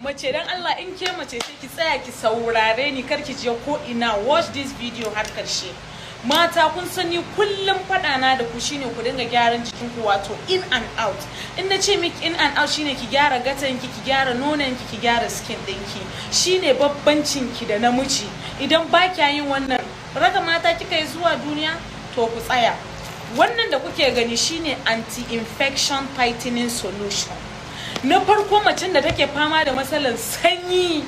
mace dan Allah in ke mace ce ki tsaya ki saurare ni, kar ki je ko ina. Watch this video har karshe. Mata kun sani kullum fada na da ku shine ku dinga gyaran jikin ku, wato in and out. In na ce miki in and out shine ki gyara gatan ki gyara nonon ki gyara skin ɗinki. Shine babbancin ki da namiji. Idan ba kya yin wannan, raga mata kika yi zuwa duniya, to ku tsaya. Wannan da kuke gani shine anti-infection tightening solution. Na farko macen da take fama da matsalar sanyi,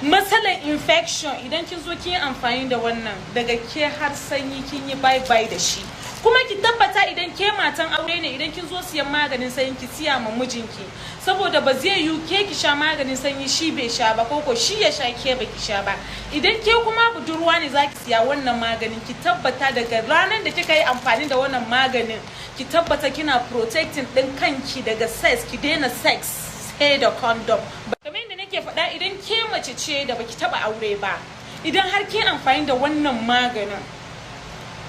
matsalar infection, idan kin zo kin yi amfani da wannan, daga ke har sanyi kin yi bye bye da shi. Kuma ki tabbata idan ke matan aure ne, idan kin zo siyan maganin sanyi ki siya ma mijinki, saboda ba zai yi ke ki sha maganin sanyi shi bai sha ba, ko shi ya sha ke baki sha ba. Idan ke kuma budurwa ne zaki siya wannan maganin, ki tabbata daga ranar da kika yi amfani da wannan maganin, ki tabbata kina protecting din kanki daga sex, ki daina sex sai da condom. Kamar yadda nake faɗa, idan ke mace ce da baki taba aure ba, idan har ke amfani da wannan maganin,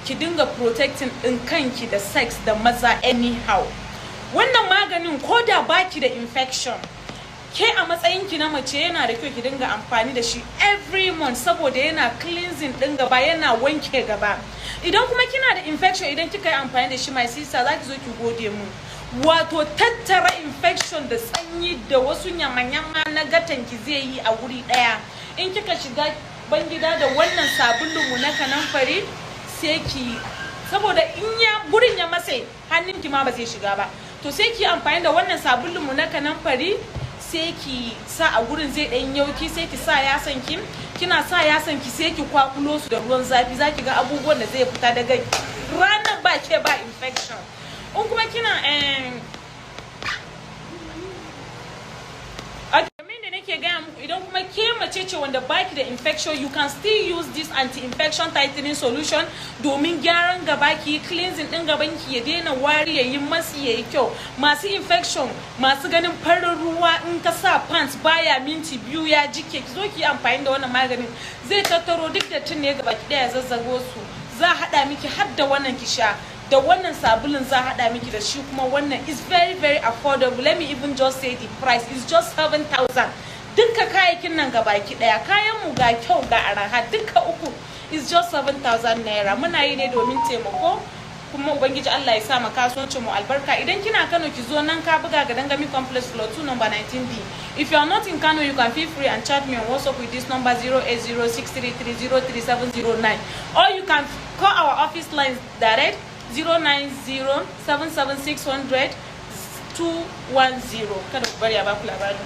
ki dinga protecting din kanki da sex da maza anyhow. Wannan maganin ko da baki da infection, ke a matsayin ki na mace yana da kyau ki dinga amfani da shi every month, saboda yana cleansing din gaba, yana wanke gaba. Idan kuma kina da infection, idan kika yi amfani da shi, my sister, zaki zo ki gode mu. Wato tattara infection da sanyi da wasu nyama-nyama na gatan ki zai yi a wuri daya. In kika shiga bangida da wannan sabulun mu na kanamfari, sai ki, saboda in ya gurin ya matse, hannun ki ma ba zai shiga ba, to sai ki amfani da wannan sabulun mu na kanamfari, sai ki sa a gurin zai dan yauki, sai ki sa yasan ki, kina sa yasan ki sai ki kwakulo su da ruwan zafi, zaki ga abubuwan da zai fita daga ranar ba ke ba infection. In kuma kina nake gaya muku, idan kuma ke mace ce wanda baki da infection, you can still use this anti-infection tightening solution domin gyaran gaba, ki cleansing din gaban ki ya daina wari, ya yi masu, ya yi kyau. Masu infection, masu ganin farin ruwa, in ka sa pants baya minti biyu ya jike, ki zo ki yi amfani da wannan maganin, zai tattaro duk da tun ne gaba ki daya zazzago su. Za hada miki har da wannan ki sha, da wannan sabulun za hada miki da shi, kuma wannan is very very affordable. Let me even just say the price is just 7,000. Dukka kayakin nan gabaki daya, kayan mu ga kyau ga araha, dukka uku is just 7,000 naira. Muna yi ne domin taimako, kuma ubangiji Allah ya sa mu kasuwancin mu albarka. Idan kina Kano, ki zo nan ka buga ga Dangami Complex Floor 2 number 19D. If you are not in Kano, you can feel free and chat me on WhatsApp with this number 08063303709, or you can call our office lines direct 090776100 210. Kada ku bari a baku labarin.